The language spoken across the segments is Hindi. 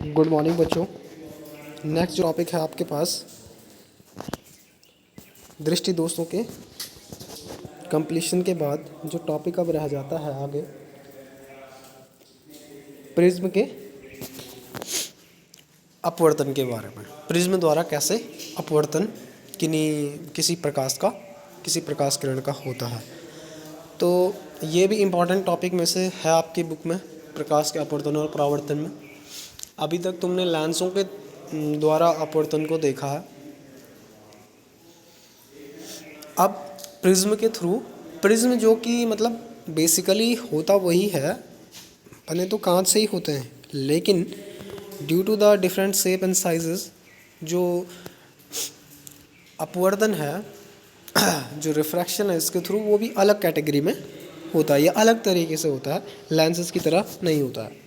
गुड मॉर्निंग बच्चों। नेक्स्ट जो टॉपिक है आपके पास दृष्टि दोषों के कंप्लीशन के बाद जो टॉपिक अब रह जाता है आगे प्रिज्म के अपवर्तन के बारे में। प्रिज्म द्वारा कैसे अपवर्तन किसी प्रकाश किरण का होता है। तो ये भी इम्पॉर्टेंट टॉपिक में से है आपकी बुक में, प्रकाश के अपवर्तन और परावर्तन में। अभी तक तुमने लेंसों के द्वारा अपवर्तन को देखा है। अब प्रिज्म के थ्रू, प्रिज्म जो कि मतलब बेसिकली होता वही है, बने तो कांच से ही होते हैं, लेकिन due to the different shape and sizes जो अपवर्तन है जो रिफ्रैक्शन है इसके थ्रू, वो भी अलग कैटेगरी में होता है, या अलग तरीके से होता है, लेंसेज की तरह नहीं होता है।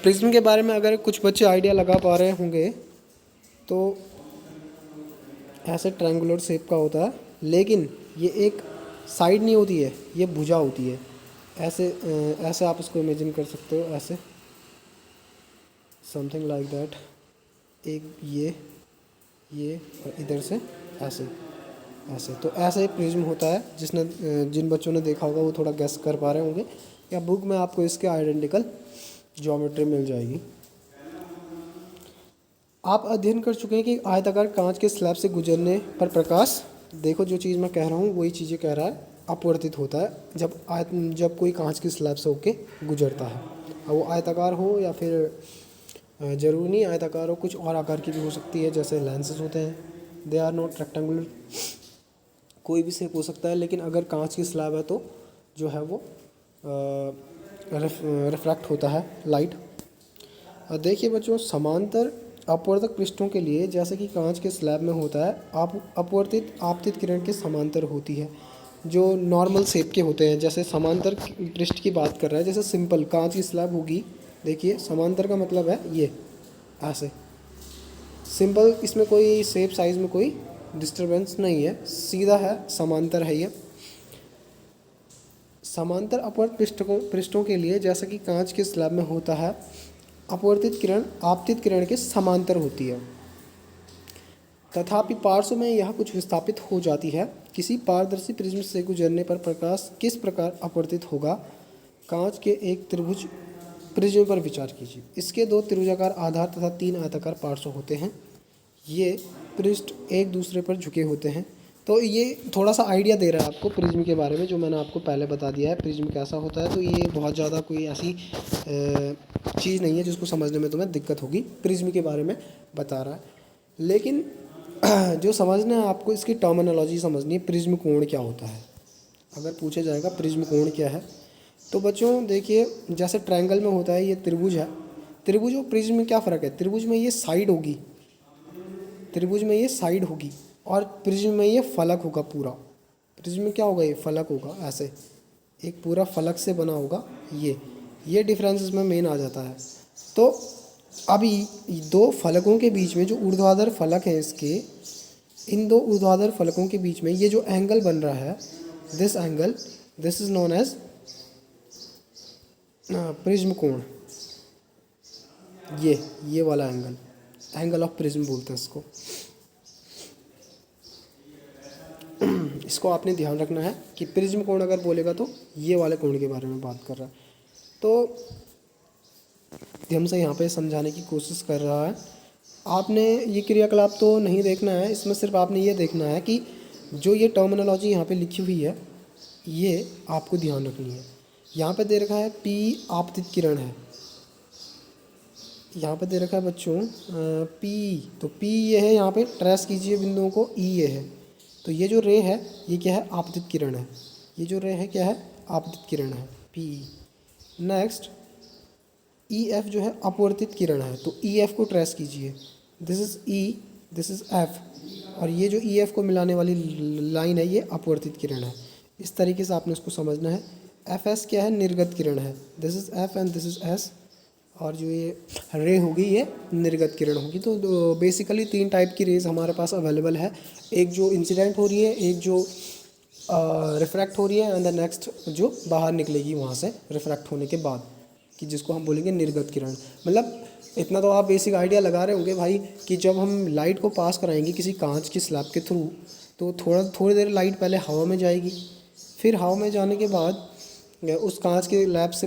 प्रिज्म के बारे में अगर कुछ बच्चे आइडिया लगा पा रहे होंगे तो ऐसे ट्रायंगुलर शेप का होता है, लेकिन ये एक साइड नहीं होती है, ये भुजा होती है। ऐसे आप इसको इमेजिन कर सकते हो, ऐसे समथिंग लाइक दैट। एक ये और इधर से ऐसे ऐसे, तो ऐसे प्रिज्म होता है। जिन बच्चों ने देखा होगा वो थोड़ा गेस कर पा रहे होंगे, या बुक में आपको इसके आइडेंटिकल ज्योमेट्री मिल जाएगी। आप अध्ययन कर चुके हैं कि आयताकार कांच के स्लैब से गुजरने पर प्रकाश, देखो जो चीज़ मैं कह रहा हूँ वही चीज़ें कह रहा है, अपवर्तित होता है जब कोई कांच के स्लैब से होके गुजरता है। अब वो आयताकार हो या फिर ज़रूरी नहीं आयताकार हो, कुछ और आकार की भी हो सकती है, जैसे लेंसेज होते हैं, दे आर नॉट रेक्टेंगुलर, कोई भी शेप हो सकता है। लेकिन अगर कांच की स्लैब है तो जो है वो रिफ्रैक्ट होता है लाइट। देखिए बच्चों, समांतर अपवर्तक पृष्ठों के लिए, जैसे कि कांच के स्लैब में होता है, अपवर्तित आपतित किरण के समांतर होती है, जो नॉर्मल शेप के होते हैं। जैसे समांतर पृष्ठ की बात कर रहा है, जैसे सिंपल कांच की स्लैब होगी, देखिए समांतर का मतलब है ये ऐसे सिंपल, इसमें कोई शेप साइज में कोई डिस्टरबेंस नहीं है, सीधा है, समांतर है ये। समांतर अपवर्त पृष्ठों के लिए, जैसा कि कांच के स्लैब में होता है, अपवर्तित किरण आपतित किरण के समांतर होती है, तथापि पार्श्व में यह कुछ विस्थापित हो जाती है। किसी पारदर्शी प्रिज्म से गुजरने पर प्रकाश किस प्रकार अपवर्तित होगा। कांच के एक त्रिभुज प्रिज्म पर विचार कीजिए। इसके 2 त्रिभुजाकार आधार तथा 3 आयताकार पार्श्व होते हैं। ये पृष्ठ एक दूसरे पर झुके होते हैं। तो ये थोड़ा सा आइडिया दे रहा है आपको प्रिज्म के बारे में, जो मैंने आपको पहले बता दिया है प्रिज्म कैसा होता है। तो ये बहुत ज़्यादा कोई ऐसी चीज़ नहीं है जिसको समझने में तुम्हें दिक्कत होगी, प्रिज्म के बारे में बता रहा है। लेकिन जो समझना है आपको, इसकी टर्मिनोलॉजी समझनी है, प्रिज्म कोण क्या होता है। अगर पूछा जाएगा प्रिज्म कोण क्या है, तो बच्चों देखिए, जैसे ट्रायंगल में होता है ये त्रिभुज है, त्रिभुज और प्रिज्म में क्या फ़र्क है। त्रिभुज में ये साइड होगी, और प्रिज्म में ये फलक होगा पूरा। प्रिज्म में क्या होगा, ये फलक होगा, ऐसे एक पूरा फलक से बना होगा। ये डिफरेंस इसमें मेन आ जाता है। तो अभी 2 फलकों के बीच में जो ऊर्ध्वाधर फलक है इसके, इन 2 ऊर्ध्वाधर फलकों के बीच में ये जो एंगल बन रहा है, this angle, this is known as prism कोण। ये वाला एंगल ऑफ प्रिज्म बोलते हैं इसको। इसको आपने ध्यान रखना है कि प्रिज्म कोण अगर बोलेगा तो ये वाले कोण के बारे में बात कर रहा है। तो ध्यान से यहाँ पे समझाने की कोशिश कर रहा है। आपने ये क्रियाकलाप तो नहीं देखना है, इसमें सिर्फ आपने ये देखना है कि जो ये टर्मिनोलॉजी यहाँ पे लिखी हुई है ये आपको ध्यान रखनी है। यहाँ पे दे रखा है P आपतित किरण है, यहाँ पे दे रखा है बच्चों P, तो P ये है, यहाँ पे ट्रेस कीजिए बिंदुओं को, E ये है। तो ये जो रे है ये क्या है, आपतित किरण है। ये जो रे है क्या है, आपतित किरण है, PE। नेक्स्ट EF जो है अपवर्तित किरण है, तो EF को ट्रेस कीजिए, this is E, this is F, और ये जो EF को मिलाने वाली लाइन है ये अपवर्तित किरण है। इस तरीके से आपने उसको समझना है। FS क्या है, निर्गत किरण है, this is F and this is S, और जो ये रे होगी ये निर्गत किरण होगी। तो बेसिकली 3 टाइप की रेज हमारे पास अवेलेबल है, एक जो इंसिडेंट हो रही है, एक जो रिफ्रैक्ट हो रही है, एंड द नेक्स्ट जो बाहर निकलेगी वहाँ से रिफ्रैक्ट होने के बाद, कि जिसको हम बोलेंगे निर्गत किरण। मतलब इतना तो आप बेसिक आइडिया लगा रहे होंगे भाई कि जब हम लाइट को पास कराएंगे किसी कांच की स्लैब के थ्रू, तो थोड़ी देर लाइट पहले हवा में जाएगी, फिर हवा में जाने के बाद उस कांच के स्लैब से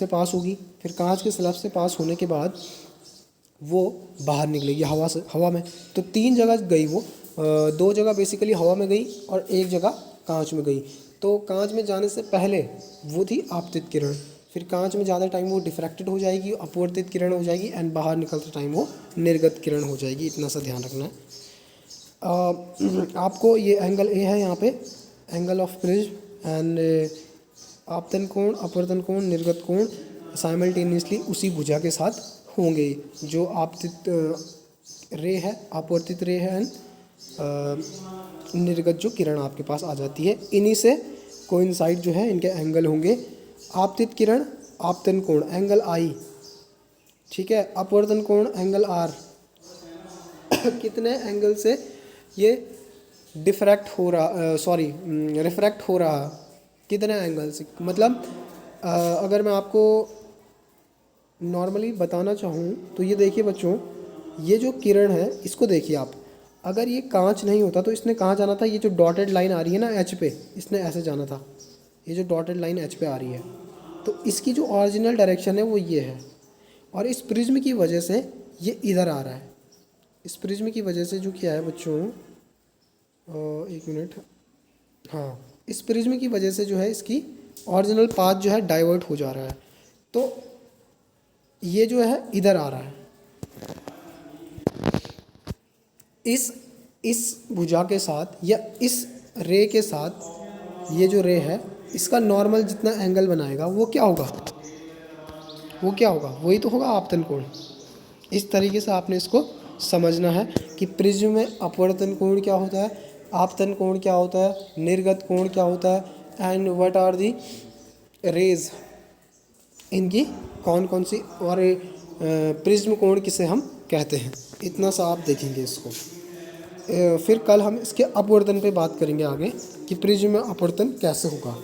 पास होगी, फिर कांच के स्लैब से पास होने के बाद वो बाहर निकलेगी हवा में। तो 3 जगह गई वो, 2 जगह बेसिकली हवा में गई और 1 जगह कांच में गई। तो कांच में जाने से पहले वो थी आपतित किरण, फिर कांच में ज़्यादा टाइम वो डिफ्रैक्टेड हो जाएगी, अपवर्तित किरण हो जाएगी, एंड बाहर निकलते टाइम वो निर्गत किरण हो जाएगी। इतना सा ध्यान रखना है। आपको ये एंगल ए है यहाँ पे, एंगल ऑफ प्रिज्म, एंड आपतन कोण, अपवर्तन कोण, निर्गत कोण साइमल्टेनियसली उसी भुजा के साथ होंगे। जो आपतित रे है, अपवर्तित रे है, एंड निर्गत जो किरण आपके पास आ जाती है, इन्हीं से कोइंसाइड जो है इनके एंगल होंगे। आपतित किरण आपतन कोण एंगल आई, ठीक है, अपवर्तन कोण एंगल आर। कितने एंगल से ये रिफ्रैक्ट हो रहा, कितने एंगल से, मतलब अगर मैं आपको नॉर्मली बताना चाहूँ तो ये देखिए बच्चों, ये जो किरण है इसको देखिए आप, अगर ये कांच नहीं होता तो इसने कहाँ जाना था, ये जो डॉटेड लाइन आ रही है ना एच पे, इसने ऐसे जाना था, ये जो डॉटेड लाइन एच पे आ रही है, तो इसकी जो ओरिजिनल डायरेक्शन है वो ये है, और इस प्रिज्म की वजह से ये इधर आ रहा है। इस प्रिज्म की वजह से जो क्या है बच्चों, एक मिनट, हाँ, इस प्रिज्म की वजह से जो है इसकी ओरिजिनल पाथ जो है डाइवर्ट हो जा रहा है, तो ये जो है इधर आ रहा है। इस भुजा के साथ या इस रे के साथ ये जो रे है इसका नॉर्मल जितना एंगल बनाएगा वो क्या होगा, वही तो होगा आपतन कोण। इस तरीके से आपने इसको समझना है कि प्रिज्म में अपवर्तन कोण क्या होता है, आपतन कोण क्या होता है, निर्गत कोण क्या होता है, and what are the rays, इनकी कौन कौन सी, और प्रिज्म कोण किसे हम कहते हैं। इतना सा आप देखेंगे इसको। फिर कल हम इसके अपवर्तन पे बात करेंगे आगे कि प्रिज्म में अपवर्तन कैसे होगा।